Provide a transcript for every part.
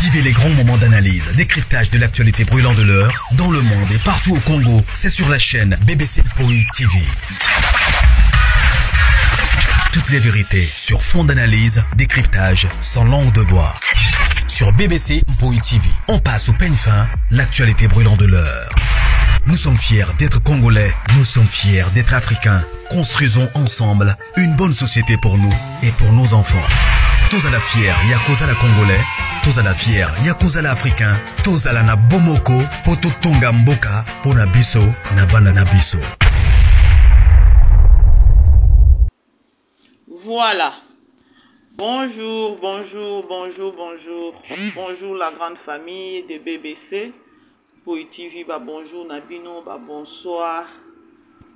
Vivez les grands moments d'analyse, décryptage de l'actualité brûlante de l'heure, dans le monde et partout au Congo. C'est sur la chaîne BBC Mpoi TV. Toutes les vérités sur fond d'analyse, décryptage, sans langue de bois. Sur BBC Mpoi TV, on passe au peigne fin, l'actualité brûlante de l'heure. Nous sommes fiers d'être Congolais, nous sommes fiers d'être Africains. Construisons ensemble une bonne société pour nous et pour nos enfants. Tous à la fière, Yakozala Congolais. Tous à la fière, Yakozala Africain. Tous à la na Bomoko, Poto Tonga Mboka, Pona Biso, Nabana Nabiso. Voilà. Bonjour, bonjour, bonjour, bonjour. Bonjour la grande famille de BBC. Mpoi TV, bah bonjour Nabino, bah bonsoir.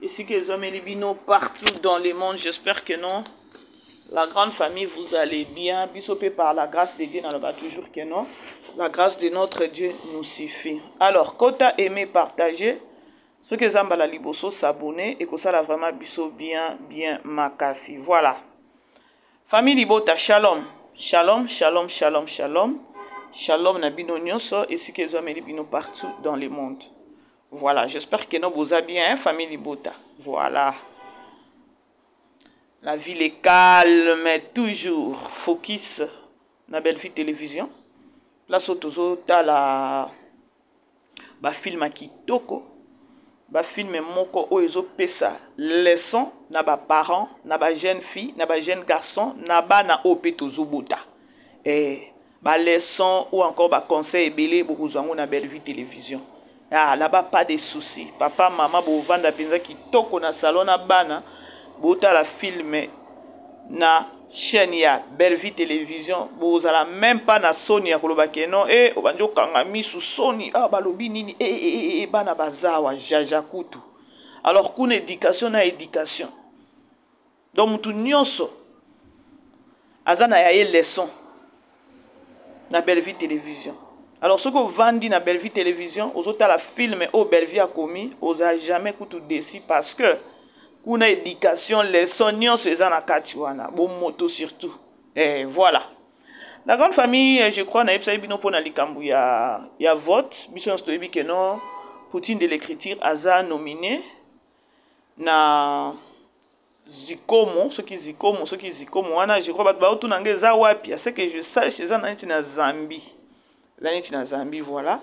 Ici que les hommes et les binos partout dans le monde, j'espère que non. La grande famille, vous allez bien. Bisopé par la grâce de Dieu, n'en toujours que non. La grâce de notre Dieu nous suffit. Alors, quota aimé, partager. Ceux qui ont la liboso, s'abonner et que ça l'a vraiment biso bien makasi. Voilà. Famille Libota, shalom. Shalom, shalom, shalom, shalom. Shalom Nabino Nyonso et si que les hommes et les binos partout dans le monde. Voilà, j'espère que nous vous allez bien, hein, famille Libota. Voilà. La ville est calme, mais toujours focus na belle vie télévision. Là, sotozo ta la ba film kitoko, ba film moko oezo pesa leçon na ba parents, na ba jeune fille, na ba jeune garçon, na ba na opetozo bota. Et ba leçon ou encore ba conseil belé beaucoup zango na belle vie télévision. Ah, là-bas pas de soucis. Papa, maman, bo vanda penza kitoko na salon na bana. Bota la film na chaîne ya Belle Vie Télévision. Bozala même pas na Sony ya kolobake non. Obanjo kangami sous Sony. Ah balobi nini. Bana bazawa jaja kutu. Alors kuna éducation na éducation. Donc mutu nyonso azana ya leçon na Belle Vie Télévision. Alors ce que vous vendez na Belle Vie Télévision, aux autres la film au Belle Vie a commis, aux a jamais kutu décis parce que kuna éducation leçon nyonso eza na kati wana bon moto surtout. Et voilà. La grande famille, je crois na epsa bino pona likambu ya vote, biso sto ebi que non Poutine de l'écriture aza nominé na Zikomo, ce qui Zikomo wana je crois bat ba otuna ngeza wapi, c'est que je sache eza na Zambie. La neti na Zambie, voilà.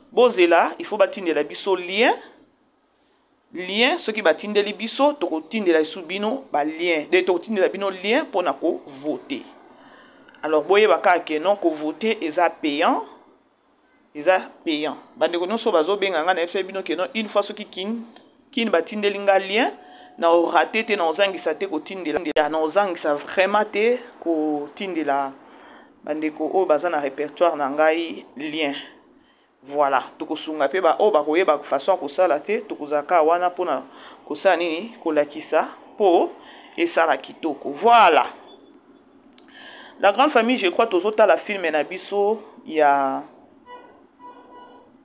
Bozela, il faut batinde la biso lien. Lien, ce qui batinde les biso, tokotinde la subino, ba lien. De tokotinde la bino lien pour na ko voter. Alors, boye baka ke non ko voter eza payant. Eza payant. Bande ko non so bazo benga nga na fse bino ke non une fois ce qui kin batinde linga lien na o raté te na ozangisa te ko tinde la na ozangisa vraiment te ko tinde la bandeko o baza na répertoire na ngai lien. Voilà, tokosunga pe ba o ba koyeba façon ko sala te tokozaka wana pona ko sala nini ko lakisa po et sala kitoko. Voilà. La grande famille, je crois tozota la film na biso ya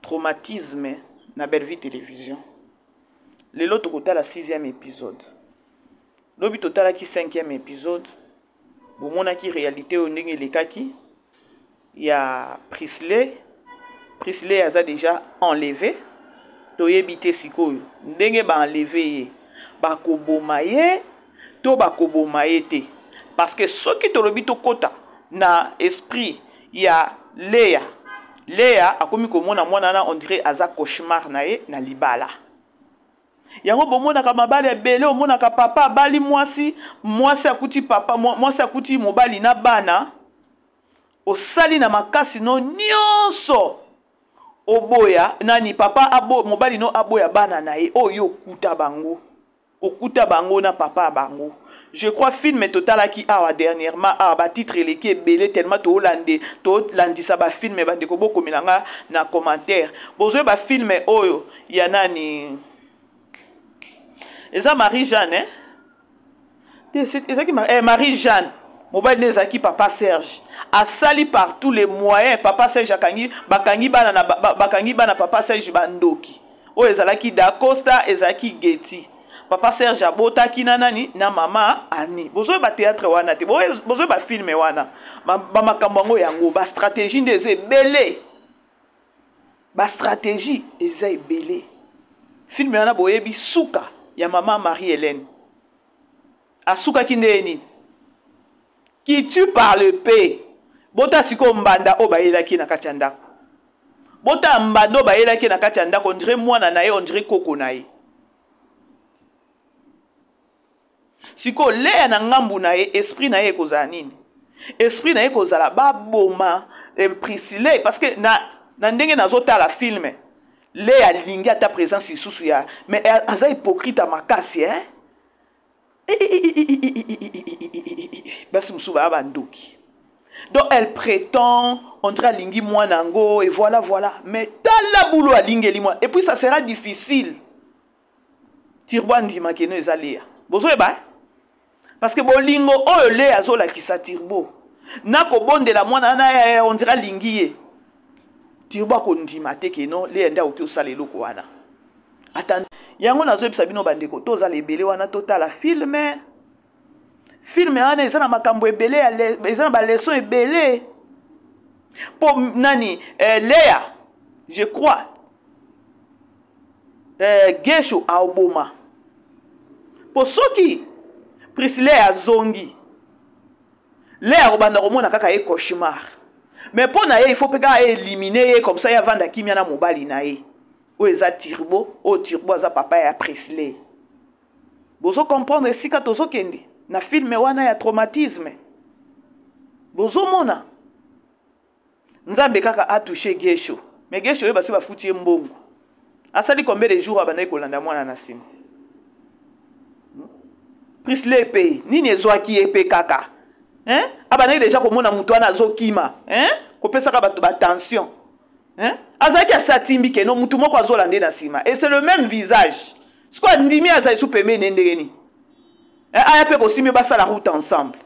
traumatisme na Belle Vie Télévision. Lelo tokota la 6e épisode. Lobi totala ki 5e épisode. Bomona ki réalité o ndenge lekaki ya Prisley aza déjà enlevé. Toyebite sikoyo ndenge ba enlevé ye bakoboma ye to bakoboma ye te parce que soki tolobi tokota na esprit ya Léa akomi komona mwana na on dirait aza cauchemar na ye na libala. Yango bomona ka mabali ebele omona ka papa bali mwasi akuti papa mwasi akuti mobali na bana osali na makasi no nyonso oboya nani papa mobali no aboya bana na ye oyo okuta bango na papa bango. Je crois film total qui awa dernièrement ba titre leki ebele tellement to landisa ba film ba ndeko boko milanga na commentaire bozo ba film oyo ya nani eza Marie-Jeanne, Marie-Jeanne, mobile nezaki papa Serge. A sali par tous les moyens, papa Serge bakangi bana papa Serge bandoki. O ezalaki da Costa, ezalaki Getty. Papa Serge abota ki na nani na mama Ani. Bozo ba théâtre wana te, bozo ba film wana. ba makambo yango yango ba stratégie ndeze belé ba stratégie eza ebelé film yana boyebi suka ya maman Marie-Hélène asuka kindeni qui tue par le paix bota siko mbanda o bayelaki na kati ya ndako bota mbando bayelaki na kati ya ndako on dirait mwana na ye on dirait koko na ye siko leya na ngambu na ye esprit na ye kozala nini esprit na ye kozala baboma Priscille parce que na ndenge nazotala film leya lingi ata présence isusu ya mais aza hypocrite makasi hein basi musuba bandoki donc elle prétend on dirait lingi mwanango et voilà mais tala boulot a lingeli moi et puis ça sera difficile tirbandi makeno ezaleya bozo eba parce que bolingo oyo le azola kisa tirbo nako bondela mwana na on dirait lingiye tirbo ko ndima te keno le nda oki osala eloko wana attends yango nazo ebisa bino bandeko toza lebele wana totala film wana eza na makambo ebele eza na ba leçon ebele po nani Léa je crois Gesho a oboma po soki Priscille azongi Léa obanda komona kaka e cauchemar mais po na ye il faut peka éliminer comme ça ya vanda kimia na mobali na ye o eza Turbo o Turbo aza papa ya Priscille bozo comprendre sika tozo kende na film wana ya traumatisme bozo mona nzambe kaka a touché Gesho mais Gesho ye basi bafuti mbongo asali combien de jours abana kolanda mwana na sima Priscille paye nini ezwaki epe kaka hein abana déjà komona mutu ana azokima hein kopesa ka bato ba tension hein azaki asatimbi ke no mutu moko azolande na sima et c'est le même visage siko ndimi azali sous peme ndengeni aya pe ko simi basa la route ensemble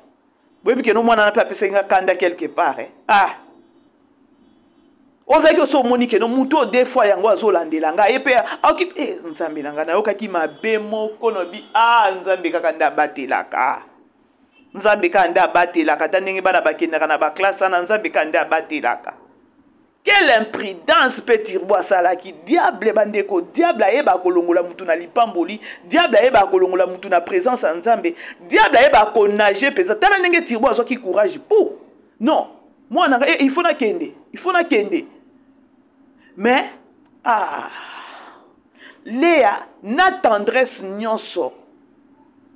boyebi ke no mwana na pe apesa nga kanda quelque part hein ozaki oso moni ke no mutu deux fois yango azolandela nga epe okipe nzambe nanga na yokaki mabe moko no bi nzambe kaka nda batelaka nzambe kaka nda batelaka tanenge bana bakendaka na ba classe na nzambe kaka nda batelaka quelle imprudence peut Turbo asalaki diable bandeko diable ayeba kolongola mutu na lipamboli diable ayeba kolongola mutu na présence ya nzambe diable ayeba konager pesa tala ndenge Turbo azoki courage pour non moi il faut na kende mais Léa na tendresse nyonso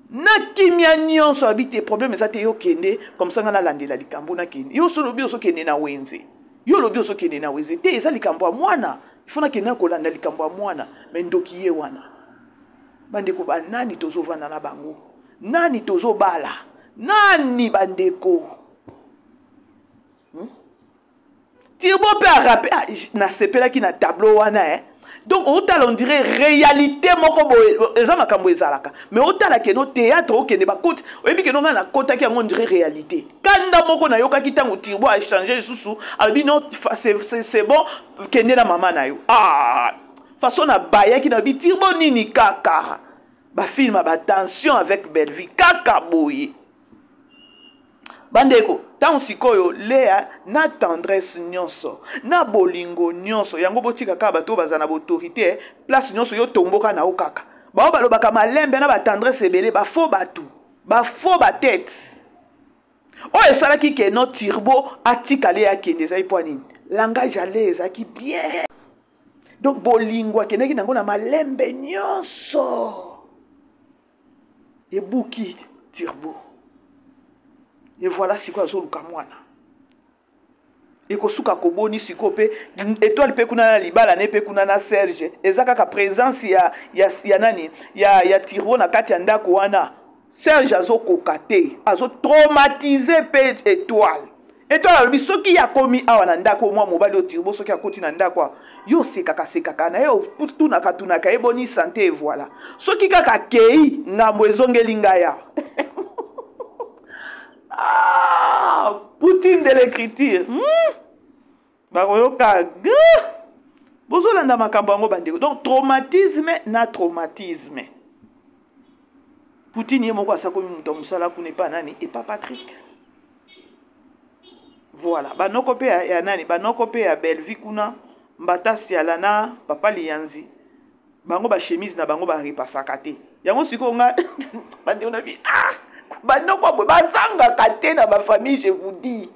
na kimia nyonso habite problème ezate yo kende comme ça ngana landela likambo na kende yo solo bi oso kende na wenze yo lobi oso kende na wenze te eza likambo ya mwana il faut na kende ko landa likambo ya mwana mais ndoki ye wana bandeko ba nani tozovanda na bango nani tozobala nani bandeko Turbo peut rappeler na sepelaki na tableau wana donc on dirait réalité moko boye eza makambo ezalaka mais otala ke no théâtre okende ba kote oyebi ke no na kota ki on dirait réalité kanda moko na yoka kitango Turbo a changer susu abi non c'est bon kende na mama na yo façon na baya ki na bi Turbo nini kaka ba film ba tension avec Belleville kaka boye bandeko tant sikoyo Léa na tendresse nyonso na bolingo nyonso yango botika ka bato bazana autorité place nyonso yo tomboka na okaka ba balobaka malembe na ba tendresse ebele ba faux batu ba faux ba tête o esalaki ke no Turbo atikale ya kende za ipwani langage à l'aise aki bien donc bolingo akendeki nango na malembe nyonso ebuki Turbo. Et voilà si quoi zoluka mwana. Et ko suka ko boni siko pe étoile pe kuna na libala ne pe kuna na Serge. Ezaka ka présence ya nani? Ya Turbo na kati ya ndako wana. Serge azo kokate, azo traumatiser pe étoile. Étoile bi soki ya komi awa na ndako mwa mobali o Turbo soki akoti na ndako. Yo sekaka na yo tuna ka eboni santé et voilà. Soki kaka kei ngambo ezongeli ngaya. Poutine de l'écriture. Baroyoka. Bozolanda makambo yango bandeko. Donc traumatisme na traumatisme. Poutine yemoko asakomi muto musala kune pa nani et pas Patrick. Voilà, banoko pe ya nani, banoko pe ya Belleville kuna, mbata siala na papa Lianzi. Bango ba chemise na bango ba repasaka te. Yango siko nga bande on a vu banoko bo bazanga kate na ba famille je vous dis.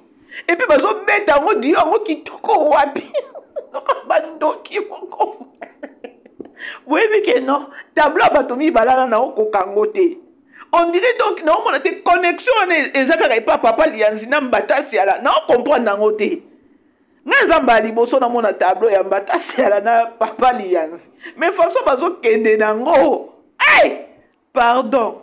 Et puis bazo beta ngo di ngo kitoko wapi. Bandoki moko. Oui mais que non, tableau batomi balala na okokango te. On dirait donc, non, on a des connexions, et ça, quand papa Lianzi, n'a pas si ala, non, comprendre dans côté. N'a pas li bosso dans mon tableau, et mbata si ala na papa Lianzi. Mais façon bazo kende nango. Hey, pardon.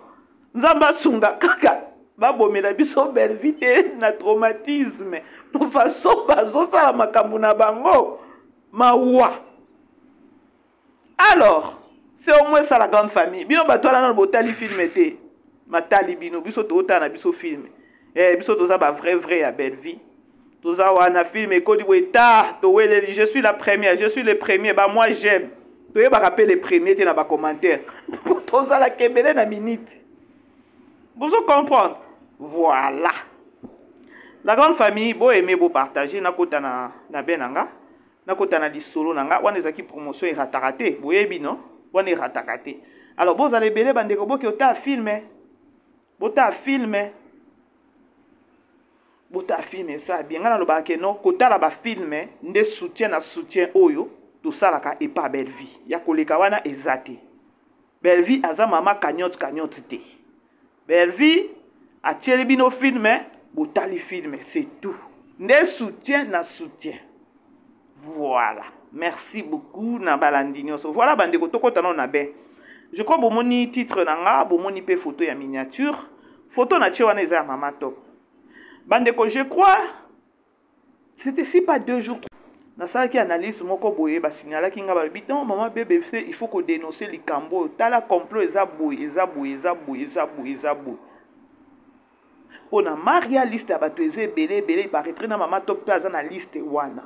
Nzamba sunga kaka. Babo me la biso Belleville na traumatisme. Pour façon bazo sala makambu na bango. Mawa. Alors, c'est au moins ça la grande famille. Bino bato la na botali film était. Matali bino biso tota na biso film biso toza ba vrai à Belleville toza wana film e kodi weta to wele je suis la première, je suis le premier, bah moi j'aime to ye ba rappeler les premiers te na ba commentaire toza la kebele na minute vous comprendre. Voilà, la grande famille bo aimer bo partager na kota na benanga na kota na lisolo nanga wana ezaki promotion e ratarate boyebi non wana e ratarate. Alors vous allez belé bandeko bo ke ota filmer bota filme ça bien ngana loba ke non kotala ba filme nde soutien oyo to salaka et pas Belleville ya koleka wana ezate Belleville aza mama cagnotte te Belleville a tieli bino filme botali filme c'est tout nde soutien. Voilà, merci beaucoup na balandinyo so voilà bandeko tokota na ben. Je crois que mon titre nanga, mon pe photo ya miniature, photo na wana eza mama top. Bandeko, je crois, c'était si pas 2 jours. Na ça qui analyse moko boye ba signala ki nga ba biton maman bébé il faut qu'on dénonce les cambo. Tala complot eza boye. On a Maria liste à bato eze belé il paraîtrait na mama top plaza na liste wana.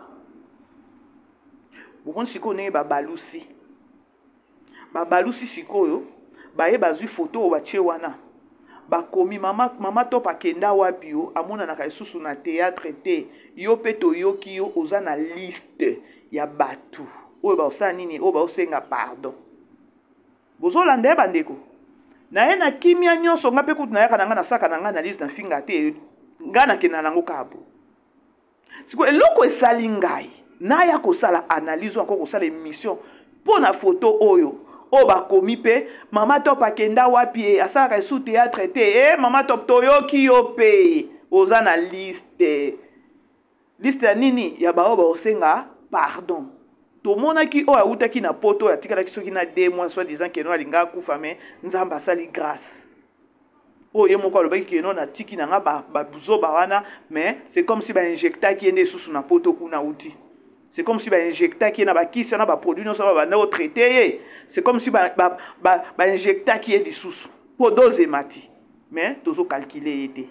Bon siko ne ba balusi. Babalusi sikoyo baye bazui photo bache wana bakomi mama top akenda wapi yo amona na kaisusu na théâtre te yo peto yoki yo oza na liste ya batu oyo ba osana nini oyo ba osenga pardon bozolanda bandeko na ye na kimia nyonso nga pe kutu na yaka nanga na saka nanga na liste na finga te nga na kena nango kabo siko eloko esali ngai na ya kosala analyse encore kosala émission pour na photo oyo o bakomi pe mama top akenda wapi asalaka sous théâtre te mama top toyoki yo pe oza na liste ya nini ya bao ba osenga pardon to monaki o autaki na poto ya tikalaki soki na 2 mois soit disant que no alinga kufa mais nzamba sali grâce o ye moko alobaki que no na tiki na nga ba buzo ba wana mais c'est comme si ba injecta ki ende susu na poto kuna uti. C'est comme si ba injecta qui na ba kisi na ba produit non ça ba na traité. C'est comme si ba injecta qui est du sous pour dose mati. Mais tozo calculer été.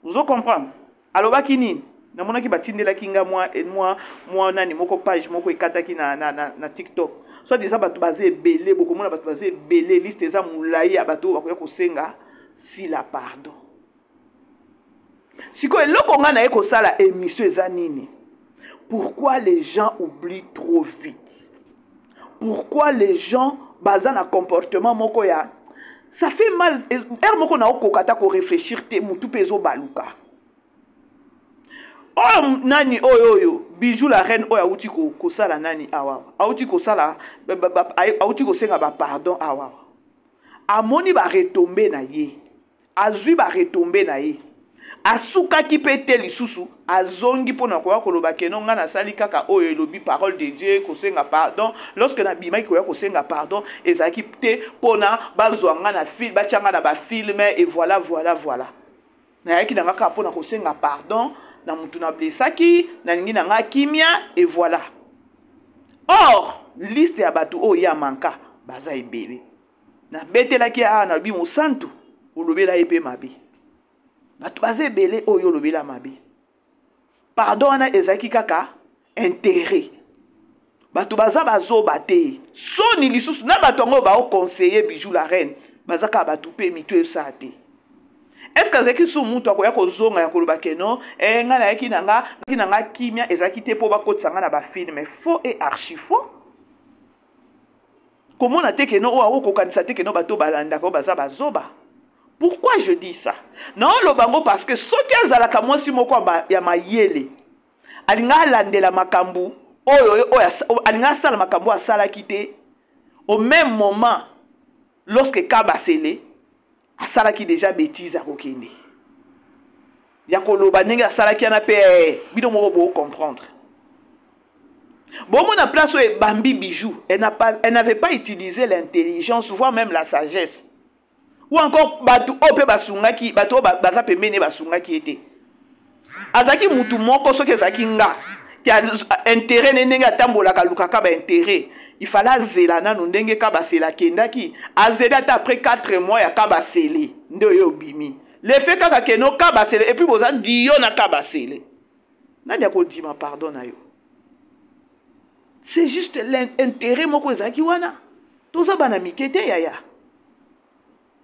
Vous comprenez? Alors ba kini na mona ki batindela kinga moi nani moko page moko ekataki na TikTok. Soit disant ba basé belé beaucoup mona ba basé belé liste za mulai abato ba ko senga si la pardon. Siko eloko nga na eko sala émission za nini? Pourquoi les gens oublient trop vite? Pourquoi les gens basent un comportement moko ya? Ça fait mal. Er moko na okokata ko réfléchir te mutu pezo baluka. Oh nani oyo bijou la reine oya uti ko sala nani awa. Auti ko sala auti ko senga ba pardon awa. Amoni ba retomber na ye. Azui ba retomber na ye. Asuka ki pete lisusu azongi pona kwa koloba keno nga na sali kaka oyo elobi parole de Dieu ko senga pardon lorsque na bima ko senga pardon ezaki te pona bazwanga na film bachanga na ba film et voilà na yaki na ngaka pona ko senga pardon na mutu na blessaki na ningi na nga kimia et voilà. Or liste ya batu o ya manka baza ebele na betelaki na bi mosantu olobela epe mabi. Batu bazé belé oyo lobela mabi. Pardon na ezaki kaka intérêt. Batu baza bazo bate. Soni lisusu na batongo ba o conseiller bijou la reine. Bazaka batu pe mitu esate. est-ce que azaki sous mutu akoya kozonga ya koloba keno nga na yaki nanga kimia ezaki te po bakotisa nga na ba film faux et archi faux. Comment on a te keno o akokanisa te keno bato balanda ko baza bazoba. Pourquoi je dis ça? Non lo bango parce que soki azalaka mwasi moko ya mayele alinga landela makambu oyo alinga sala makambu asala kite au même moment lorsque Kabasele asalaki déjà bêtise à kokende ya koloba ndenge asalaki ana pe bino moko bo comprendre. Bon mon place où Bambi Bijou, elle n'avait pas utilisé l'intelligence voire même la sagesse. Ou encore bato ope basungaki bato baza pembene basungaki était azaki mutu moko soki azaki nga ki a intérêt nenga tambola kalukaka ba intérêt il fallait zela nanu ndenge Kabasele kendaki azela ta après 4 mois ya Kabasele ndo yo bimi le fait kaka keno Kabasele et puis boza dio na Kabasele nani akodima pardon na yo. C'est juste l'intérêt moko ezaki wana toza bana mikete yaya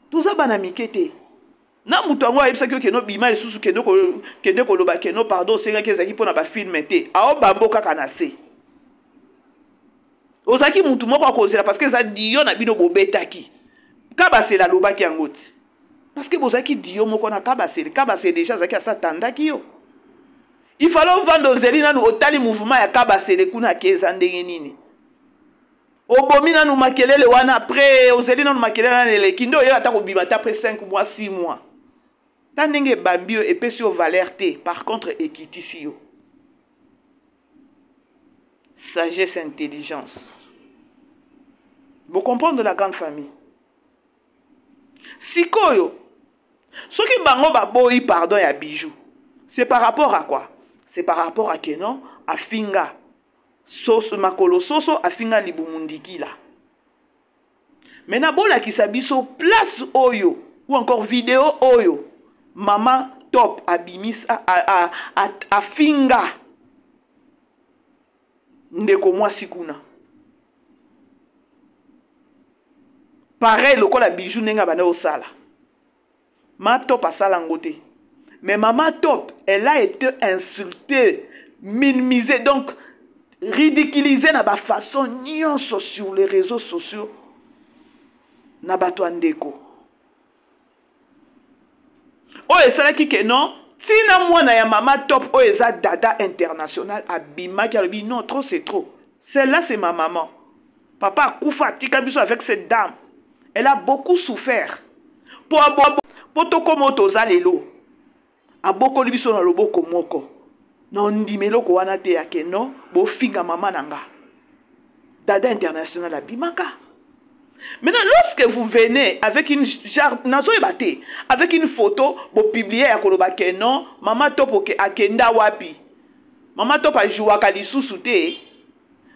toza bana mikete na mutu ango ayebisaki keno bima lisusu kende koloba keno pardon osengaki ezaki mpona bafilme te ao bambo kaka na se ozaki mutu moko akozela parce que eza dio na bino bobetaki Kabasele alobaki yango ti parce que bozaki dio moko na Kabasele déjà azaki asatandaki yo. Il fallait vendre ozeli nanu otali mouvement ya Kabasele kuna keza ndenge nini obomi nanu makelele wana après ozeli nanu makelele na eleki ndo yo ata kobima ta après 5 mois 6 mois ta ndenge bambi yo epesi yo valeur te par contre ekitisi yo. Sagesse, intelligence. Vous comprenez la grande famille. Sikoyo soki bango baboyi pardon ya Bijou c'est par rapport à quoi? C'est par rapport à Kenon, à Finga. Soso makolo soso a Finga libumundiki là. Maintenant, bola qui s'abisso place oyo ou encore vidéo oyo. Maman top abimis a Finga. Ndeko moi sikuna. Pareil le la Bijou nenga bana au sala. Ma top a sala ngote. Mais Maman Top, elle a été insultée, minimisée, donc ridiculisée de façon sur les réseaux sociaux. Nabatouandeko. Oh, et c'est là qui est non? Si moi na ya Maman Top, oh, et ça dada international, abima qui a dit non, trop c'est trop. Celle-là, c'est ma maman. Papa Koufa Tikabiso avec cette dame. Elle a beaucoup souffert. Pour to comme lelo. Aboko libiso na loboko moko na ndimelo ko wana te yake no bo finga mama nanga dada international abimaka. Maintenant lorsque vous venez avec une avec une photo bo publier ya koloba ke non Mama Top ke akenda wapi Mama Top ajuwaka lisusu te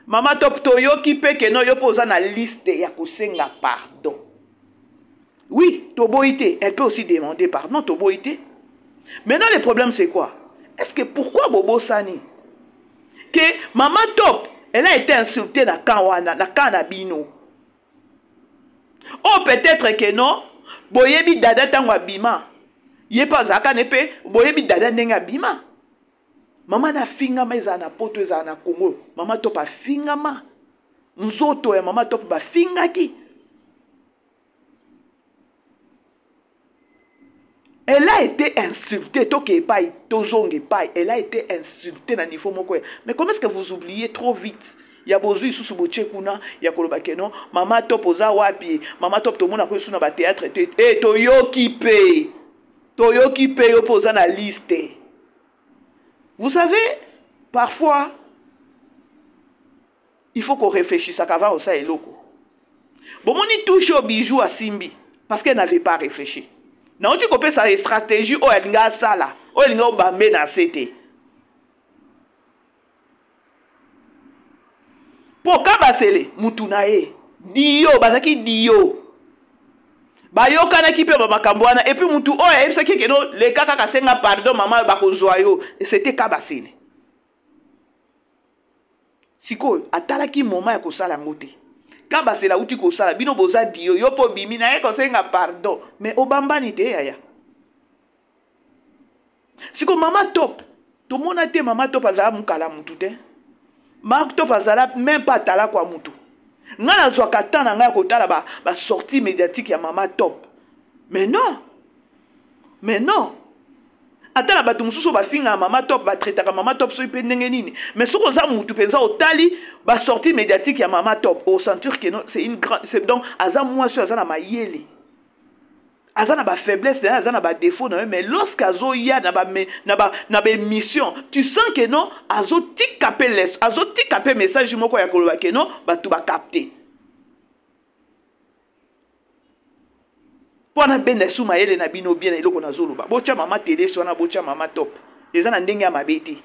Mama Top toyoki pe ke no yo poza na liste ya kosenga pardon. Oui, toboité, elle peut aussi demander pardon toboité. Maintenant, le problème, c'est quoi? Est-ce que pourquoi Bobo Sani? Que Maman Top, elle a été insultée dans Kanabino. Oh, peut-être que non. Boyebi dada tangwa bima. Yé pas zakanepe, boyebi dada nenga bima. Maman na fingama ezana poto ezana Congo. Maman Top a fingama. Nzoto ya Maman Top ba fingaki. Elle a été insultée, elle a été insultée dans le niveau moko. Mais comment est-ce que vous oubliez trop vite? Il y a besoin de sous kuna, il y a kolobakeno, Maman Top oza wapi, Maman Top to mona ko suna ba théâtre et toyoki pe yo poza na liste. Vous savez, parfois il faut qu'on réfléchisse à avant ça et loko. Bon moni touche au bijou à Simbi parce qu'elle n'avait pas réfléchi. Non, tu comprends sa stratégie ou elle n'a ça là, ou elle n'a pas mis dans cette. Pour Kabasele, Moutunae, Dio, Bazaki Dio. Bayo kana ki pe makamboana et puis Moutou, oh, et ça qui est non, les kaka kasenga pardon, maman bako joyau, et c'était Kabasele. Siko, atalaki moment ya kosala ngote. Kabasele uti kosala, bino boza Dio, yo po bimi na ye kosenga pardon, mais obamba ni te yaya. siko mama top to mona te mama top azala mukala mutu te mama top azala même pas tala kwa mutu nga na zwaka temps na nga kotala ba sortie médiatique ya mama top mais non atala bato mususu bafinga mama top batraitaka mama top so ipe ndenge nini mais soko za mutu penza otali ba sortie médiatique ya mama top au sentir que non c'est une grande c'est donc aza moi sur aza na mayele aza na ba faiblesse aza na ba défaut mais lorsqu'azo ya na ba mission tu sens que non azo tikape message moko ya koloba que non batu ba capter pona benda su mayele na bino bien eloko na zoloba bocha mama télé sona bocha mama top eza na ndenge ya mabeti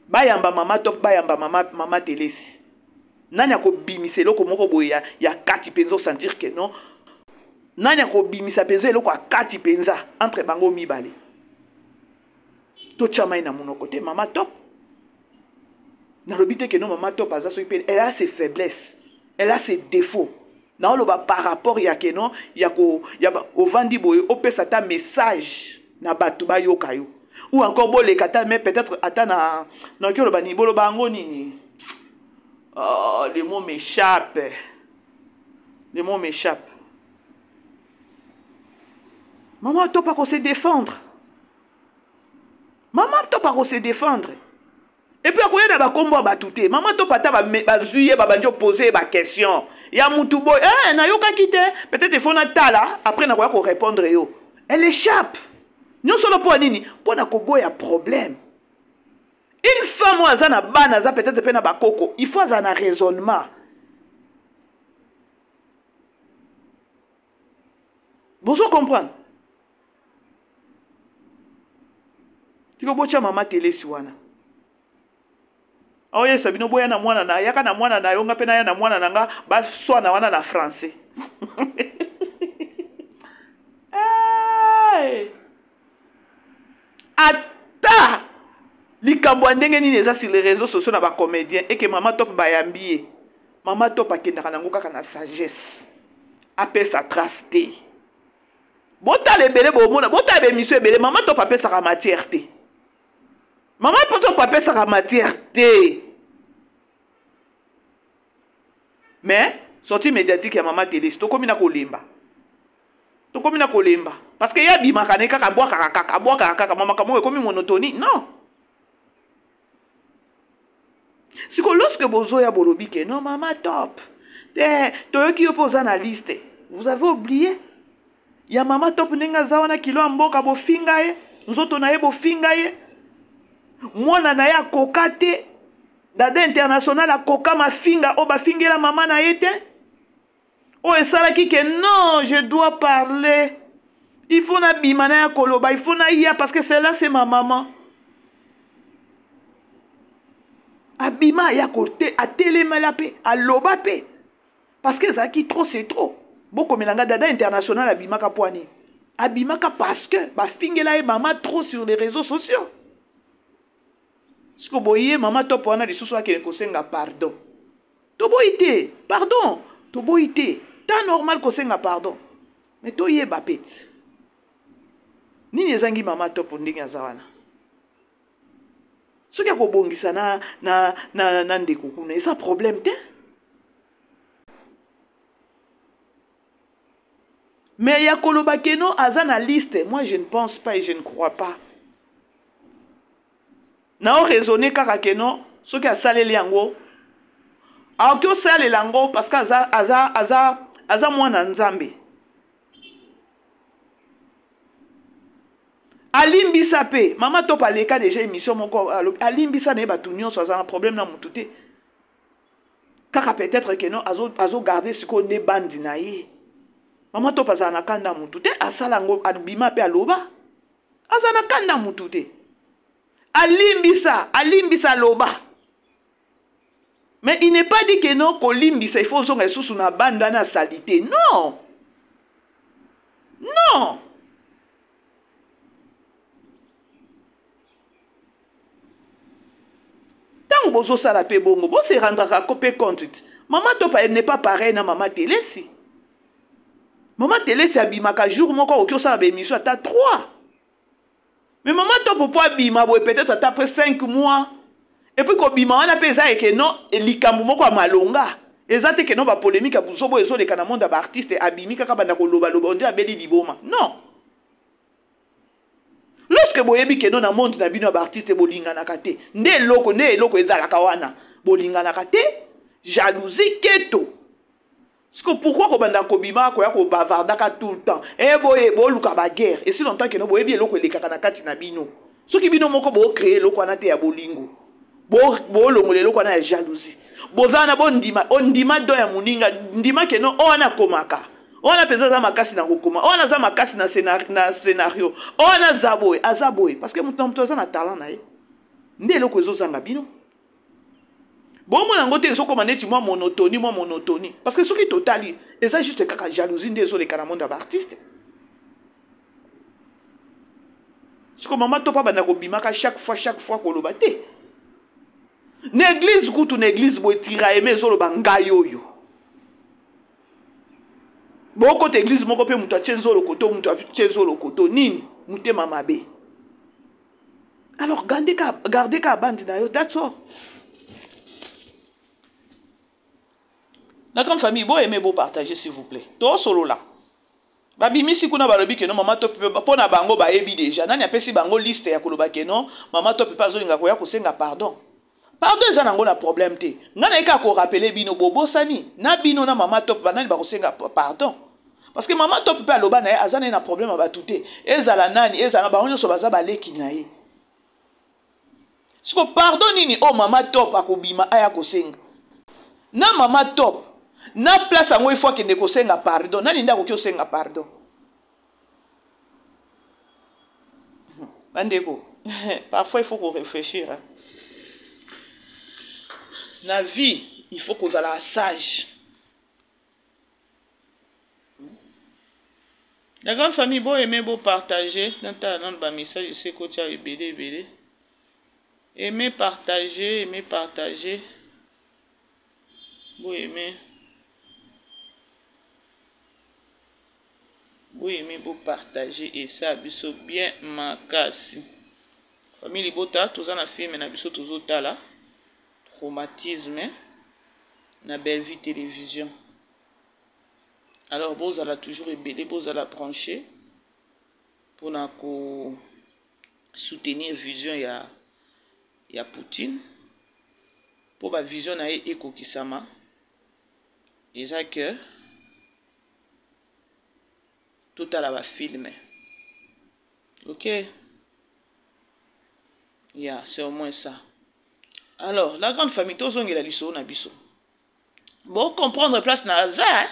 bayamba mama top bayamba mama télé nani akobimisa eloko moko boya ya kati penzo sentir que non nani akobimisa penzo eloko akati penza entre bango mibale to chama ina monoko te mama top na lobite que non mama top aza so elle a ses faiblesses elle a ses défauts na loba par rapport ya que non ya ovandi boye opesa ta message na batu ba yoka yo ou encore bolé kata mais peut-être ata na kyo loba ni bolo bango nini oh les mots m'échappent maman top pas qu'on se défendre et puis akoya na ba kombo ba touté maman top ata ba zuye ba banjo poser ba question ya mutu boy na yoka kite peut-être il faut na tala après na ko répondre yo elle échappe non solo pour nini pour na ko boya problème une femme ou azana bana za peut-être pe na bakoko il faut azana raisonnement vous comprendre tu ko bocha mama télé siwana oh yes bino boya na mwana na yaka na mwana na yonga pe na ya na mwana nanga ba swana wana na français hey ata likambo ndenge nini eza sur les réseaux sociaux na ba comédien et que mama top bayambié mama top akendaka nango kaka na sagesse apesa traste bota lebele bomona bota be mission ebele mama top apesa ka matière te mama top apesa ka matière te mais sortie médiatique ya mama télé to komi na kolemba parce que ya bimaka ne kaka boaka kaka mama kamo komi monotonie non siko lorsque bozo ya bolobi ke non mama top toyoki yo poza na liste vous avez oublié ya mama top ndenge za wana kilo mboka bofinga ye nzoto na ye bofinga ye mwana na ya kokate dada international akoka mafinga o bafingela mama na ye te o esalaki ke non je dois parler il faut na bimana ya koloba il faut na ya parce que celle-là c'est ma maman abima ya kote atelema la pe aloba pe parce que ça qui trop c'est trop boko melanga dada international abimaka poani abimaka parce que bafingela ye mama trop sur les réseaux sociaux. Ce que vous voyez, maman top wana de sous qui kosenga pardon. To boité, pardon, to boité. Ta normal kosenga pardon. Mais to yé bapet. Ni nezangi maman top ndinga zawana. Ce qui a kobongisa na ndeko kuna, ça problème te. Mais ya koloba keno azana liste, moi je ne pense pas et je ne crois pas. Na o raisonner kaka keno ce qui a salé yango a que salé lango parce que aza mwana nzambe alimbisa pe mama top aleka déjà émission moko alimbisa ne batu nyonso aza un problème na mututé kaka peut-être que non azo garder ce qu'on est bandi na ye mama top aza na kanda mututé asala ngo abima pe aloba aza na kanda mututé alimbisa loba. Mais il n'est pas dit que non, kolimbisa, il faut zonga sous na banda na salité. Non. Non. Tant que bozo sala pe bongo, bo se rendre à copé compte. Maman top elle n'est pas pareille na maman télé si. Maman télé c'est abimaka jour moko okyo sala be émission ata 3. Mais maman top pour bima peut-être après 5 mois. Et puis quand bima on a pesé et que non et likambo moko malonga. Ezate que non ba polémique abusobo ezo le kana monde ba artiste abimi kaka banda ko loba loba on dit abeli liboma. Non. Lorsque boyebi que non na monde na bino ba artiste bolinga na kate. Nde loko ezala kawana. Bolinga na kate. Jalousie keto. Parce que pourquoi ko banda ko bima ko ya ko bavardaka tout le temps. Eh boye bo luka ba guerre. Et si longtemps que non boyebi loko le kaka na kati na bino. Ce qui bino moko bo créer loko na te ya bolingo. Bo longole loko na ya jalousie. Bozana bon ndima do ya muninga ndima ke no ona komaka. Ona peza za makasi na kokoma. Ona za makasi na scénario. Ona zaboy azaboy parce que muto za na talent na ye. Nde loko ezo zanga bino. Bon mon angote ezo koma neti moi monotonie parce que ce qui totali et ça juste kaka jalousie nde ezo le kana monde ba artiste. Ce que maman to pa bana ko bimaka chaque fois ko lobate. L'église kutu l'église bo tira aimer zo lo bangayo yo. Boko te église moko pe mutu achezo lo koto mutu achezo lo koto nini mutema mabe. Alors gardez ka bande na yo, that's all. La grande famille bo aimer bo partager s'il vous plaît. To solo là. Babimi si kuna balobi ke non maman to pe pona bango ba ebi déjà. Nani apesi bango liste ya koloba ke non maman to pe pas zo linga ko ya ko senga pardon. Pardon eza nango na problème te. Ngana eka ko rappeler bino bobo sani. Na bino na mama top banani ba ko senga pardon. Parce que maman top pe aloba na ye azana na problème ba touté. Ezala nani ezala ba onyo so baza ba leki na ye. Siko pardon nini o mama top akobima aya ko senga. Na mama top na place ango ifo ke ndeko senga pardon. Nani ndako ko senga pardon. Bandeko. Parfois il faut qu'on réfléchisse. Hein. La vie, il faut qu'on soit sage. La grande famille, bon aimer, bon partager. Dans ta message, je sais que tu as BD. Aimer partager. Bon aimer. Bon aimer, bon partager. Et ça, biso bien ma casse. Famille Libota, tous en a fait, mais na biso tous autres là. Traumatisme na belle vie télévision. Alors vous allez toujours ébélé, vous allez brancher pour soutenir vision ya Poutine pour la vision na Eko Kisama déjà que tout à la filmer. OK, c'est au moins ça. Alors, la grande famille, tous ont la lisso na biso. Bon, comprendre place na hasard,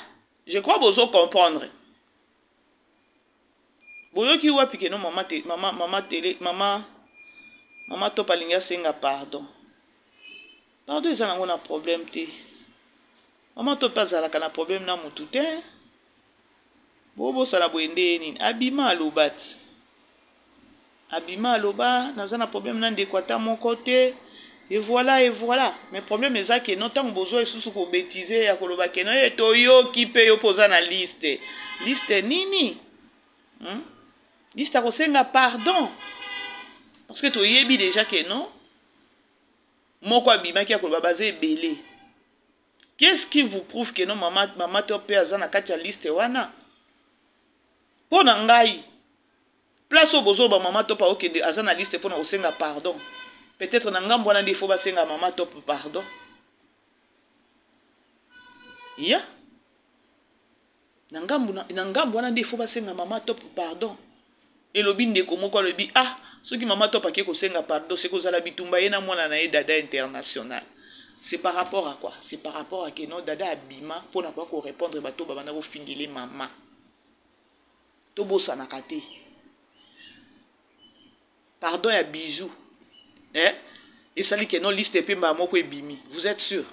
je crois que vous comprendre. Boyo ki wapi ke non maman to palinga senga pardon. Pardon ils ont un problème te. Maman to pas ala kana problème na mutu te. Bobo sala boende nini abima alobat. Abima aloba na zana problème na ndekwata mon côté. Et voilà. Mais le problème est que non tant que besoin sous ko bêtiser ya koloba ke non to yo ki pe yo posa na liste. Liste nini? Liste ko senga pardon. Parce que to yebi déjà que non. Moko abima ki ya koloba basé belé. Qu'est-ce qui vous prouve que non maman to pe azana kati ya liste wana? Pona ngai. Place au bozo ba maman to pa okende azana liste pona ko senga pardon. Peut-être na ngambo wana ndifo basenga mama top pardon. Ya. Na ngambo wana ndifo basenga mama top pardon. Et lobi ndeko moko lobi ah, soki mama top ake ko senga pardon, c'est kozala bitumba yena mwana na dada international. C'est par rapport à quoi? C'est par rapport à que non dada abima pour na pas ko répondre bato babana ko fingile mama. To bossa na kate. Pardon ya bisou. Hein? Et ça dit que non liste pe ma moko ebimi. Vous êtes sûr?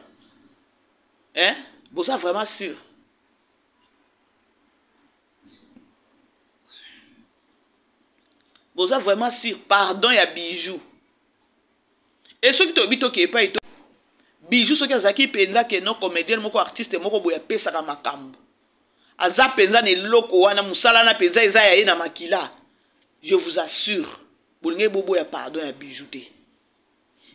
Hein? Vous êtes vraiment sûr? Vous êtes vraiment sûr? Pardon ya bijou. Et ceux qui te bito qui pas ito bijou ceux qui azaki penza que non comédien moko artiste moko boya pesa ka makambo. Aza penza ne loko wana musala na penza eza ya na makila. Je vous assure. bolinge bobo ya pardon ya bijou te.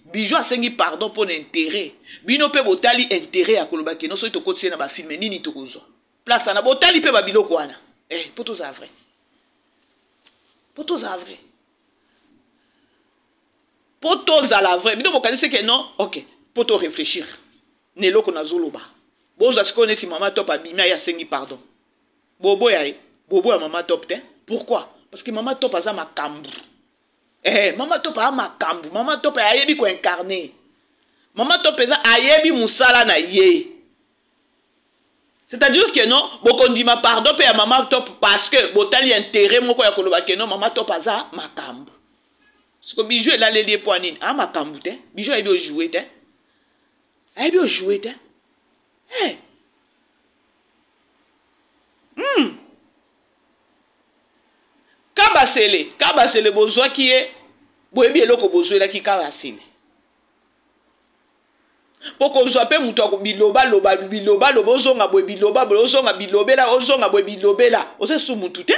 Bijou asengi pardon pour l'intérêt. Bino pe botali intérêt ya koloba ke no so to kotie na ba film nini to kozo. Place na botali pe ba biloko wana. Poto za vrai. Poto za vrai. Poto za la vrai. Bino bokanise ke non, OK. Poto réfléchir. Ne loko na zoloba. Bozo sikone si mama top abima ya sengi pardon. Bobo ya mama top te. Pourquoi? Parce que mama top aza makambu. Mama top a makambu. Mama top a yebi ko incarner. Mama top eza ayebi musala na ye. C'est-à-dire que non, bokondi ma pardon pe ya mama top parce que botali intérêt moko ya koloba ke non mama top aza makambu. Parce que bijou est là les liés pour nini. Ah makambu te. Bijou a yebi jouer te. A yebi jouer te. Kabasele bozwa ki e boyebi eloko bozwa la ki kabasele. Poko zwa pe mutu ako biloba ozonga boye biloba ozonga bilobela ozonga boye bilobela ose su mutu te.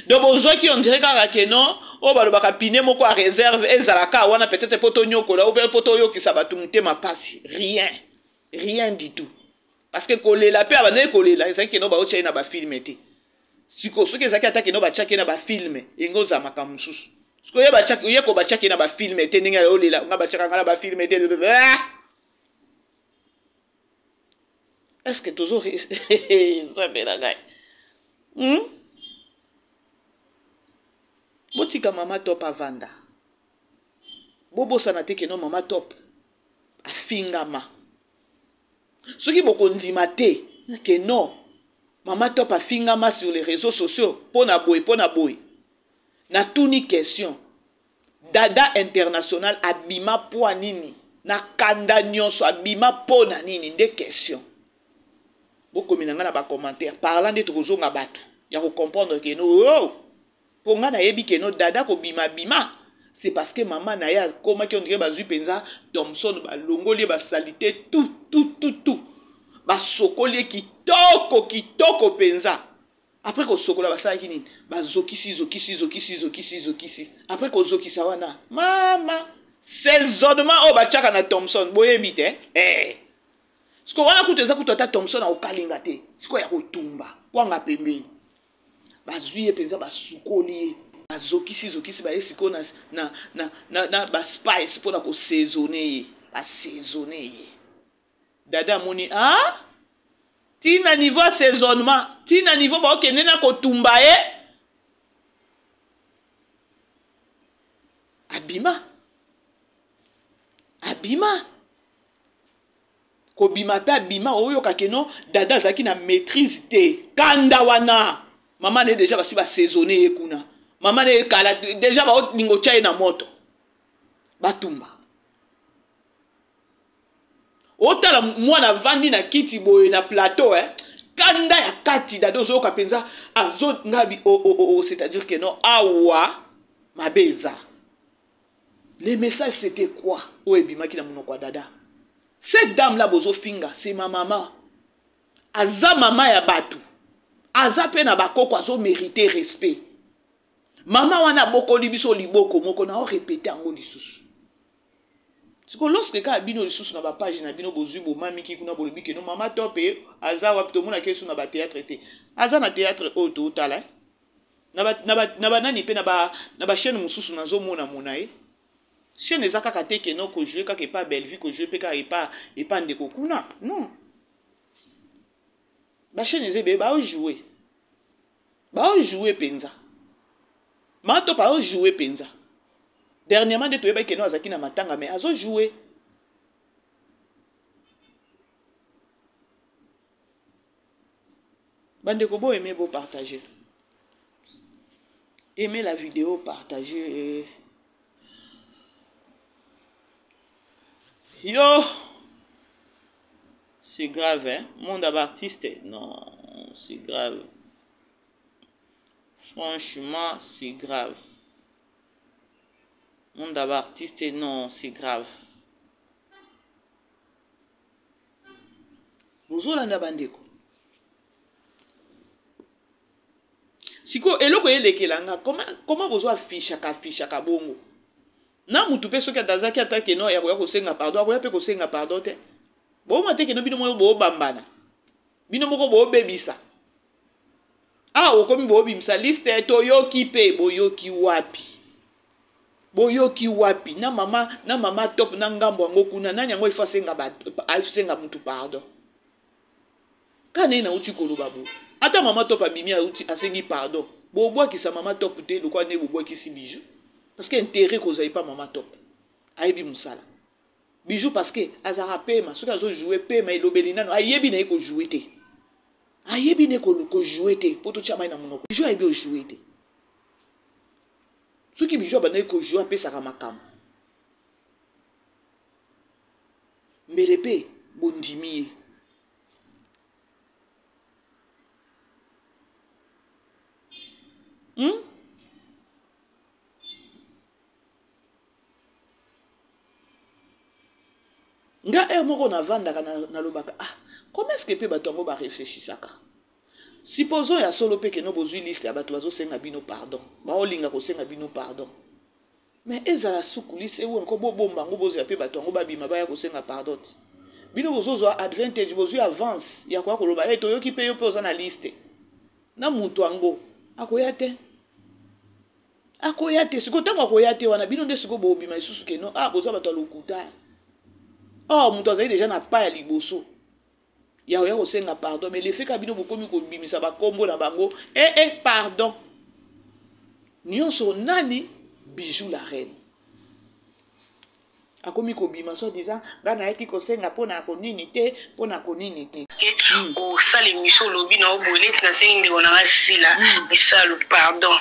Donc bozwa ki on dirait kaka ke non o balobaka pine moko a réserve ezalaka wana peut-être poto nyokola ou bien poto yokisa batu mutema pasi. Rien du tout. Parce que kolela pe abane kolela ezaki ke no ba ocha na ba film te. Siko soki ezaki ataki no ba chaki na ba film yengo za makamususu. Siko ye ba chaki ye ko ba chaki na ba film te ndinga olela nga ba chaka na ba film te. Est-ce que toujours ça be la gai. Botika mama top avanda. Bobo sanate ke no mama top afingama. Soki bokondima te ke non mama top afingama sur les réseaux sociaux pona boy. Na tuni question. Dada international abima po nini. Na kanda nyonso abima po na nini de question. Boko minanga na ba commentaire parlant de tozonga batu. Ya ko comprendre que no pour nga na yebi ke no dada ko bima. C'est parce que maman na ya koma ki on dirait bazui penza Thompson ba longoli ba salité tout. Ba sokoli kitoko penza. Après ko sokola ba sa kini ba zokisi. Après ko zokisa wana mama saisonnement o ba chaka na Thompson boyebi te. Siko wana kuteza kutota Thompson na okalinga te. Siko ya kotumba kwanga pembeni. Ba zuye penza ba sokoli ba zokisi ba esiko na ba spice pona ko saisonner Dada moni tina niveau assaisonnement tina niveau ba okende na kotumba abima kobima pe abima oyo kakeno dada zaki na maîtrise te kanda wana mama ne déjà basi ba saisonner kuna mama ne kala déjà ba lingo chai na moto batumba otala mwana vandi na kiti boye na plateau kanda ya kati dado zo kapenza azo ngabi c'est-à-dire que non awa mabeza. Le message c'était quoi? Oebima ki na munoko dada. Cette dame là bozo finga, c'est ma maman. Aza mama ya batu. Aza pe na bakoko azo mériter respect. Mama wana boko libiso liboko moko na o répéter ango lisusu. C'est que lorsque ka bino lisusu na ba page na bino bozui bo mami ki kuna bolobi ke no mama top aza wapto mona kesu na ba théâtre te. Aza na théâtre auto tala. Na ba nani pe na ba chaîne mususu na zo mona chaîne ezaka kate ke no ko jouer kaka pas belle vie ko jouer pe ka pas ndeko kuna. Non. Ba chaîne ezebe ba jouer. Ba jouer penza. Ma top ba jouer penza. Dernièrement, de toyeba ke no azaki na matanga mais azo jouer. Bande ko bo aimer bo partager. Aimez la vidéo, partagez. Yo, c'est grave, hein? Monde d'artiste, non, c'est grave. Franchement, c'est grave. Monde d'artiste, non, c'est grave. Bozolanda bandeko. Siko eloko elekelanga comment bozo afishaka bongo. Na mutu pe soki atazaki atake no ya ko senga pardon, akoya pe ko senga pardon te. Bo mate ke no bino mo bo bambana. Bino moko bo bebisa. Ah okomi bo bimsa liste to yoki pe boyoki wapi. Boyoki wapi na mama top na ngambo ngo kuna nani yango ifa senga mutu pardon. Kana ina uti koloba bo. Ata mama top abimi uti asengi pardon. Bo boa ki sa mama top te lokwa ne bo boa ki si bijou. Parce que intérêt que vous n'avez pas maman top. Aïbi moussala. Bijou parce que azara pema, ceux qui ont joué pema et l'obélina, aïebi n'a pas joué te. Aïebi n'a pas joué te. Pour tout chama na monoko. Bijou aïbi joué te. Ceux qui bijou n'a pas joué pe saramakam. Mbelepe bondimiye. Nga moko na vanda na lobaka comment est-ce que pe bato ngo ba réfléchissaka supposons ya solo pe que no bozui liste ya bato bazo senga bino pardon ba olinga ko senga bino pardon mais ezala sukulise ou encore bomba ngo bozo ya pe bato ngo babima ba ya ko senga pardon bino bozo advantage bozo avance ya kwa ko loba to yoki pe yo pe oza na liste na mutu ango akoya te siko tango akoya te wana bino nde siko bo bima isusu ke no bozo bato lokuta. Oh, mutu azali déjà na pa ya liboso. Ya ko senga pardon, mais le fait ka bino bokomi ko bimisa ba kombo na bango, pardon. Nyonso nani Bijou la reine. Akomi ko bima so disant bana yaki ko senga pona ko nini te. O sali miso lobi na obolet na sengi on a sila bisalo pardon.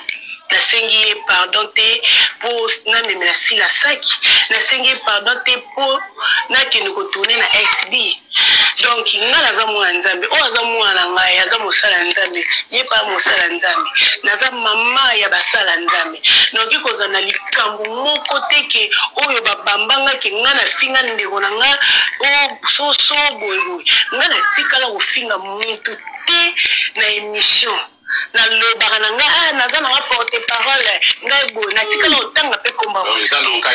Na sengi pardon te pour na memela sila saki. Na sengi pardon te pour na kinu ko tourner na SB. Donc nga za mwa nzambe o za mwa na ngai za mosala nzambe ye pa mosala nzambe na za mama ya basala nzambe donc ikoza na likambo moko teke oyo babambanga ke nga na finga ndeko na nga o soso boy nga na tikala ko finga muntu te na émission na lobaka na nga naza na porte parole ngai bo na tikala otanga pe komba eza na oka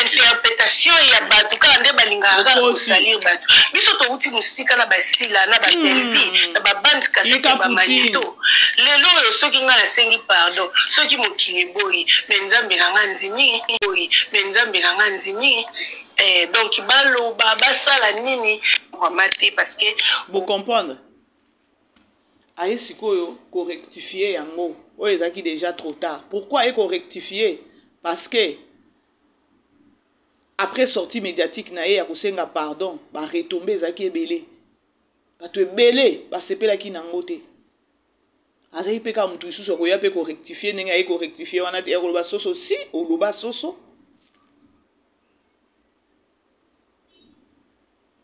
interprétation ya bato kala nde balingaka kosalir bato biso touti musika na basila na batelvi na babandi kasete bamanito lelo oyo soki nga nasengi pardon soki mokili boyi me nzambe na nga nzimi donc baloba basala nini wamate parce que vous comprendre aye sikoyo ko rectifier yango oyo ezaki déjà trop tard. Pourquoi aye ko rectifier? Parce que après sortie médiatique na ye ya kosenga pardon ba retomber ezaki ebele bato ebele basepelaki nango te azali pe ka mutu isusu akoya pe ko rectifier ndenge aye ko rectifier wana te ya koloba soso si oloba soso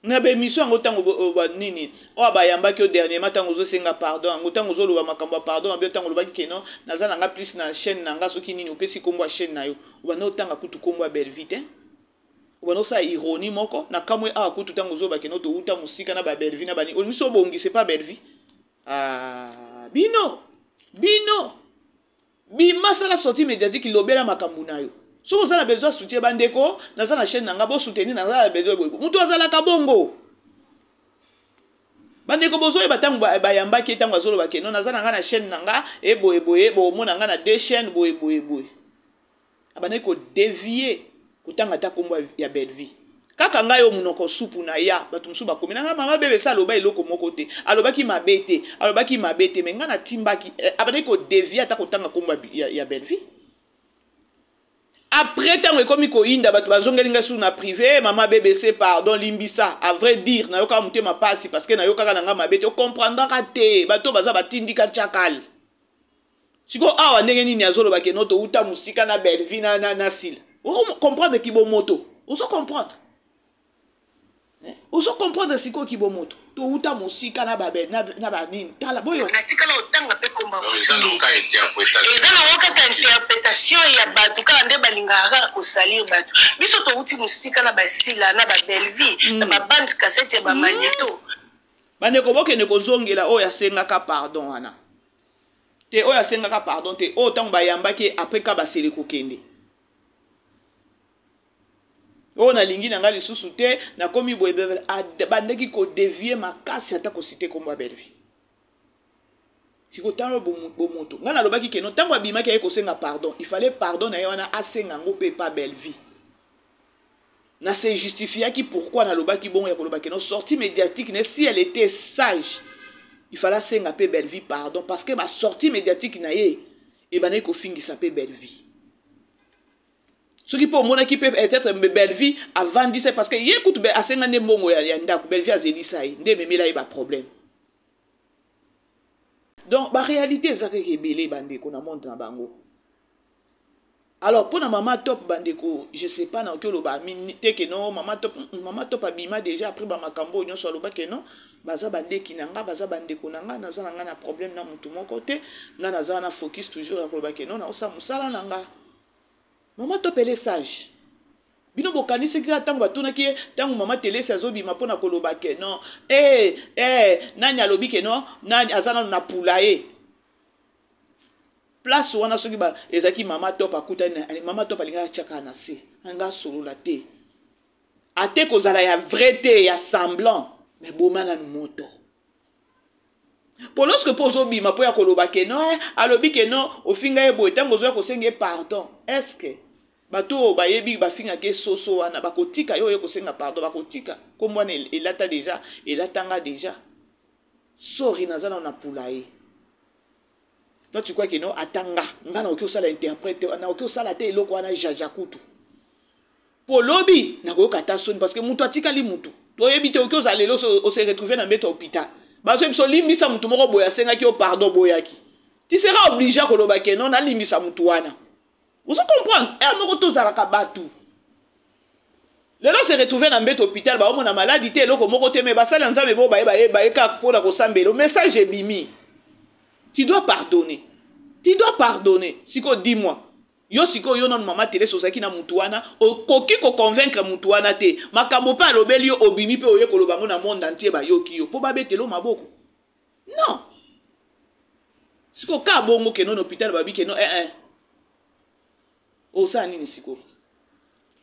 na be mission ngo tango ba nini o bayamba ki o dernièrement tango zo senga pardon ngo tango zo loba makambo pardon abio tango loba ki keno nazala nga plus na chaîne nanga soki nini opesi kombo chaîne na yo obana otanga kutu kombo belle vite obana sa ironie moko na kamwe kutu tango zo ba keno to uta musika na ba belle vie na bani o miso bongi c'est pas belle vie bino masala sortie médiatique lobela makambo na yo. Si vous avez besoin de soutien, bandeko, dans la chaîne, vous avez soutenir, vous avez besoin de vous avez kabongo. Bandeko bozo batang bayamba ki tango zolo bakeno na zana ngana chaîne nanga ebo mona ngana deux chaînes boye. Abaneko dévier kutanga ta kombo ya belle vie. Kaka ngayo munoko supu na ya batu musu bakomi na mama bebe sa loba eloko moko te. Alobaki mabete me ngana timbaki abaneko dévier ta kutanga kombo ya belle vie. Après tant que comme ko inda bato bazongelinga sur na privé maman BBC pardon limbisa à vrai dire na yoka muté ma passe parce que na yoka na nga mabete comprendre te bato baza batindika chakal siko awa ndenge nini azolo ba kenoto uta musika na belvina na sil on comprendre ki bo moto on se comprendre ozo comprendre siko ki bo moto to uta musika na babe na ba nini tala boyo na tikala otanga pe komba eza na oka interprétation ya bato kala nde balingaka kosalir bato biso to uti musika na basila na ba belvi na ba band cassette ya ba magneto bane ko bokene ko zongela oya senga ka pardon wana te oyo asengaka pardon te oyo ntango bayambaki après ka basele kokende oyo nalingi na nga lisusu te nakomi boye bandeki kodevie makasi ata kosite kombo ya Belle Vie sikotalo bomoto nga nalobaki keno ntango abimaki aye kosenga pardon il fallait pardon na ye wana asenga ngo mpe pa Belle Vie na se justifiaki pourquoi nalobaki bongo ya kolobaki no sortie médiatique ne si elle était sage il fallait asenga pe Belle Vie pardon parce que ba sortie médiatique na ye e banayi kofingisa pe Belle Vie soki po monaki pe peut-être Belle Vie avant dit c'est parce que ye kutu be asenga nde mbongo ya ndako Belle Vie azelisa ye nde memela ye ba problème. Donc, la réalité, c'est que c'est belé bandeko na monde na bango. Alors, pour la maman top bandeko, je sais pas dans quel ba minité que non, maman top abima déjà après ba makambo nyo so loba que non, baza bandeki nanga, baza bandeko nanga, naza nanga na problème na mutu mon côté, na naza na focus toujours à loba que non, na osa musala nanga. Maman top elle est sage. Bino bokani sekira tango batuna ki tango mama télé sazobima pona koloba ke non nani alobi ke non nani azana na pulaye place wana soki ba ezaki mama top akuta mama top alinga chaka na se anga solola te ate kozala ya vrai te ya semblant mais bomana no moto pour lorsque pozo bima po ya koloba ke non alobi ke non ofinga ebo tango zo ko senge pardon est-ce que bato bayebi bafinga ke soso wana bakotika yo kosenga pardon bakotika comme wana elata déjà elatanga déjà sori nazana na pulaye non tu crois que non atanga ngana okosala interprète na okosala te eloko wana jajakutu polobi na kokata soni parce que mutu atikali mutu toyebi te okosala lelo o se retrouver na mbeto hôpital baso biso limbisa mutu moko boya senga ki o pardon boyaki tu seras obligé à koloba ke non na limbisa mutu wana. Vous comprenez? Et moko tozalaka batu. Lelo se retrouver dans mbet hôpital ba omona maladie te eloko moko te me basala nzambe bo baye ka pona ko sambelo message est bimi. Tu dois pardonner. Tu dois pardonner. Siko dis-moi. Yo siko yo non mama télé sosaki na mutu wana okoki ko convaincre mutu wana te. Makambo pa lobeli yo obimi pe oye kolobango na monde entier ba yoki yo. Po ba betelo maboko. Non. Siko ka bongo ke non hôpital ba bi ke non osa nini siko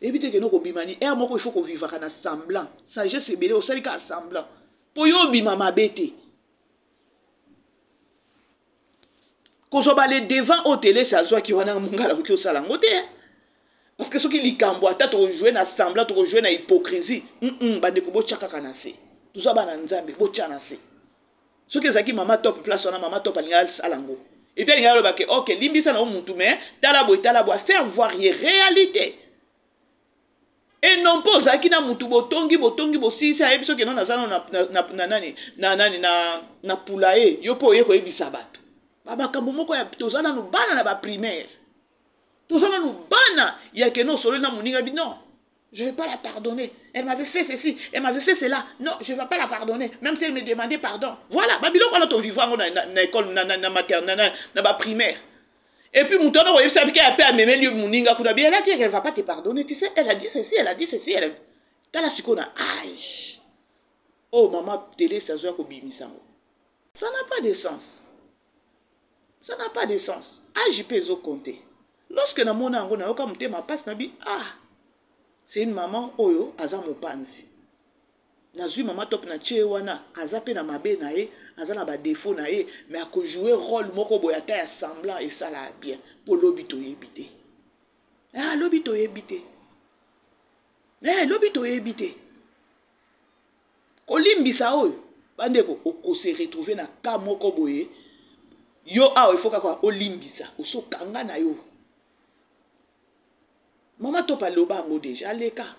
ebite ke no ko bimani moko il faut ko vivre na semblant sagesse belé osali ka semblant po yo bima mabete ko so balé devant au télé ça zo ki wana mungala ko sala ngote parce que soki likambo ata to jouer na semblant to jouer na hypocrisie bande ko bo chaka kana se tout ça bana nzambe bo chana se soki ezaki mama top place wana mama top alinga salango. Et puis il y a le bac ok limbisa na mutu mais talabo faire voir les réalités et non pas zaki na mutu botongi bosi ça ebiso ke non nazana na pulaye yo po ye ko ebisa bato baba kambo moko ya tozana no bana na ba primaire tozana no bana ya ke no solo na muninga bi non je vais pas la pardonner. Elle m'avait fait ceci, elle m'avait fait cela. Non, je vais pas la pardonner, même si elle me demandait pardon. Voilà, Babylone, quand on vivant dans l'école, dans maternelle, dans la primaire. Et puis, mon tonneau, il savait qu'elle a à m'aimer lieu Mouninga Koudabi. Elle a dit qu'elle va pas te pardonner. Tu sais, elle a dit ceci, elle a dit ceci. Elle a... T'as la sikona. Aïe. Oh, maman, télé, ça se bimi ça. Ça n'a pas de sens. Ça n'a pas de sens. Ah, j'y peux compter. Lorsque na mona ngo na yoka mute ma passe na bi c'est une maman oyo aza mopanzi. Nazui maman top na tche wana aza pe na mabe na ye, aza na ba défaut na ye, mais ako jouer rôle moko boyata ya semblant et ça la bien pour lobito yebité. Ah lobito yebité. Lobito yebité. Kolimbisa oyo bandeko oko se retrouver na ka moko boye. Yo il faut ka olimbisa, oso kanga na yo. Maman top aloba ngo déjà leka.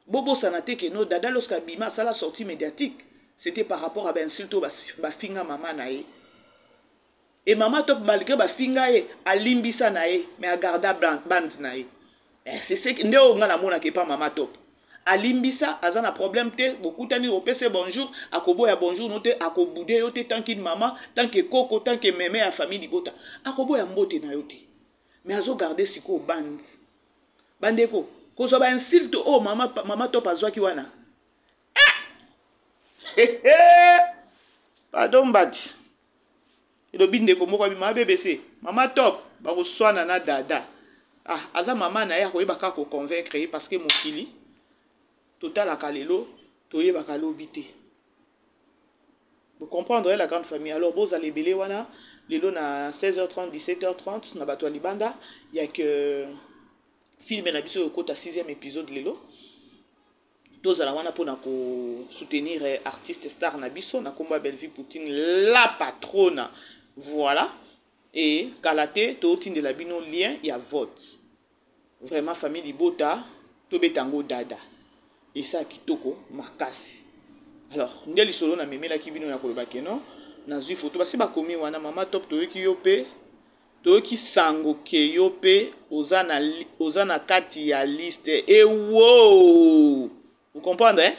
Bobo sanate que no dada lorsque bima ça la sortie médiatique, c'était par rapport à insulto ba finga maman na ye. Et maman top malgré ba finga ye alimbisa na ye mais a garda band na ye. C'est ce que ndeo ngana mona ke pas maman top. Alimbisa azana problème te beaucoup tani opese bonjour akobo ya bonjour note akobude yo te tant que maman tant que koko tant que mémé à famille libota akobo ya mbote na yo te mais azo garder siko band bandeko ko so ba insulte oh maman top azwa ki wana Pardon Bati. Et le binde comme moi ma BBC. Maman top. Ba ko swana na dada. Ah, aza maman na ya ko yeba ka ko convaincre parce que mon fili total akalelo to yeba ka lobité. Vous comprendrez la grande famille. Alors vous allez belé wana lelo na 16h30 17h30 na bato libanda, il y a que film na biso ko ta 6e épisode lelo. Tous à la wana pour soutenir artiste star na biso na komba Belleville Poutine la patronne. Voilà. Et Kalate to tin de la bino lien il y a vote. Vraiment famille Libota to betango dada. Et ça kitoko makasi. Alors ngeli solo na memela ki bino na koloba keno na zui photo basi ba komi wana mama top to ki yope to ki sango ke yope ozana kati ya liste et wow. Vous comprenez, hein?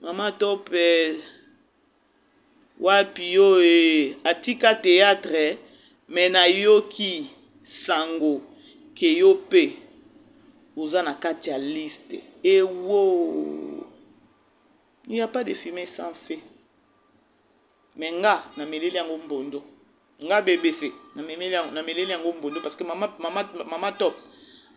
Maman top wapi yo atika théâtre mena yoki sango ke yo pe ozana kati ya liste et wow. Il n'y a pas de fumée sans feu. Mais nga na meleli yango mbondo. Nga BBC na meleli yango mbondo parce que maman top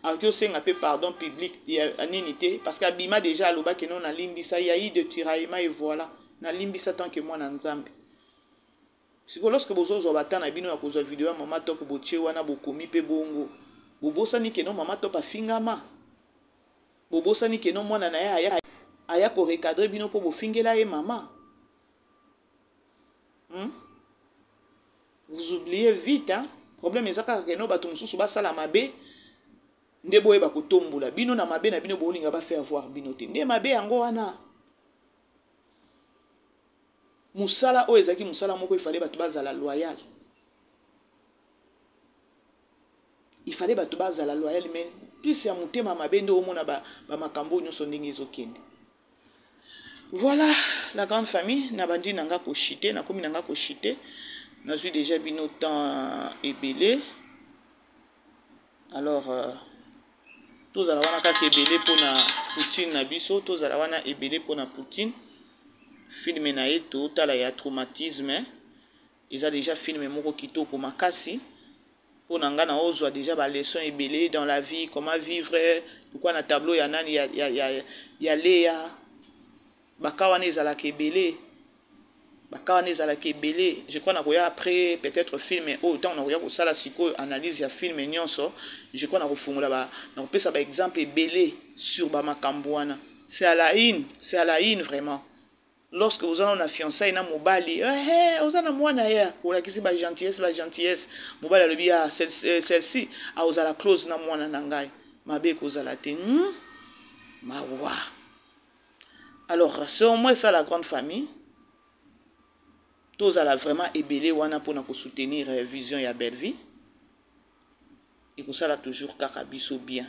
alors que c'est un peu pardon public à n'unité parce qu'abima déjà à l'oba que non na limbisa il y a eu de tiraillement et voilà na limbisa tant que moi na nzambe. C'est que lorsque vous avez battu na bino ya kozwa vidéo maman top boche wana bokomi pe bongo bobosa ni que non maman top afingama bobosa ni que non mwana na ya aya ko recadrer bino po bofingela e maman. Vous oubliez vite hein problème ezaka que non bato mususu basala mabe nde boye ba kotombola bino na mabe na bino bolinga ba faire voir bino te nde mabe yango wana musala o ezaki musala moko il fallait bato bazala loyal, il fallait bato bazala loyal mais plus ya mutema mabe nde omona ba makambo nyonso ndenge ezokende. Voilà la grande famille na bandi nanga ko chiter na komi nanga ko chiter na suis déjà bino temps ebelé. Alors tous à la wana ka ebelé pona Poutine na biso, tous à la wana ebelé pona Poutine. Film na eto tala ya traumatisme. Ils a déjà filmé moko kitoko makasi. Pona nga na ozwa déjà ba leçon ebelé dans la vie, comment vivre, pourquoi na tableau ya nani ya Léa. Bakawane ezala kebelé. Bakawane ezala kebelé. Je crois na koya après peut-être film autant na koya ko sala siko analyse ya film nyonso. Je crois na ko fungula ba na ko pesa ba exemple ebelé sur ba makambo wana. C'est à la une vraiment. Lorsque vous avez un fiancé na mobali, vous avez mwana ya, ou la kisi ba gentillesse, mobali alobi a celle-ci, a vous la close na mwana nangai. Mabe ko za la te. Mawa. Alors, c'est au moins ça la grande famille. Tous à la vraiment ébélé wana pour nous soutenir vision ya Belleville. Et que ça là toujours kakabiso bien.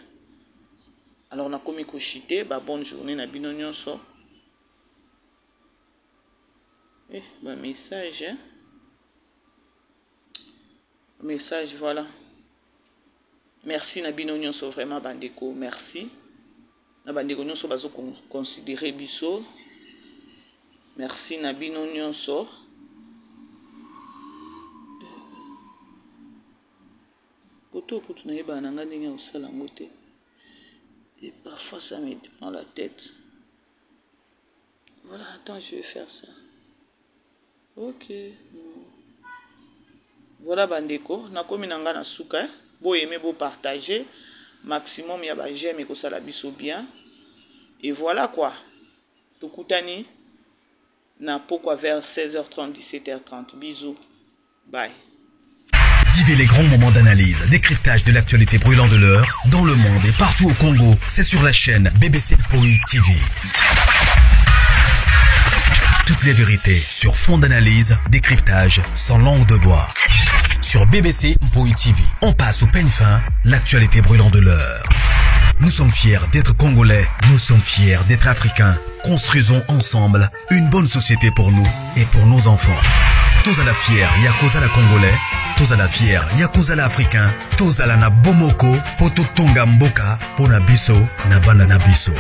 Alors on a commis kochité, bah bonne journée na bino nyonso. Bah message hein. Message voilà. Merci na bino nyonso vraiment bandeko, merci. Na bandeko nyonso bazo considérer biso. Merci na bino nyonso. Koto na yeba nanga ndenge osala ngote. Et parfois ça me prend la tête. Voilà, attends, je vais faire ça. OK. Voilà bandeko, na komi nanga na suka, bo aimer, bo partager, maximum ya ba j'aime ko sala biso bien. Et voilà quoi. Tokutani na pourquoi vers 16h30 17h30. Bisous. Bye. Vivez les grands moments d'analyse, décryptage de l'actualité brûlante de l'heure, dans le monde et partout au Congo. C'est sur la chaîne BBC Mpoi TV. Toutes les vérités sur fond d'analyse, décryptage sans langue de bois. Sur BBC Mpoi TV, on passe au peigne fin, l'actualité brûlante de l'heure. Nous sommes fiers d'être Congolais, nous sommes fiers d'être Africains. Construisons ensemble une bonne société pour nous et pour nos enfants. Tous à la fière, Yakoza la Congolais. Tous à la fière, Yakoza la Africain. Tous à la na Bomoko, Poto Tonga Mboka, Pona Biso, na Banda na Biso.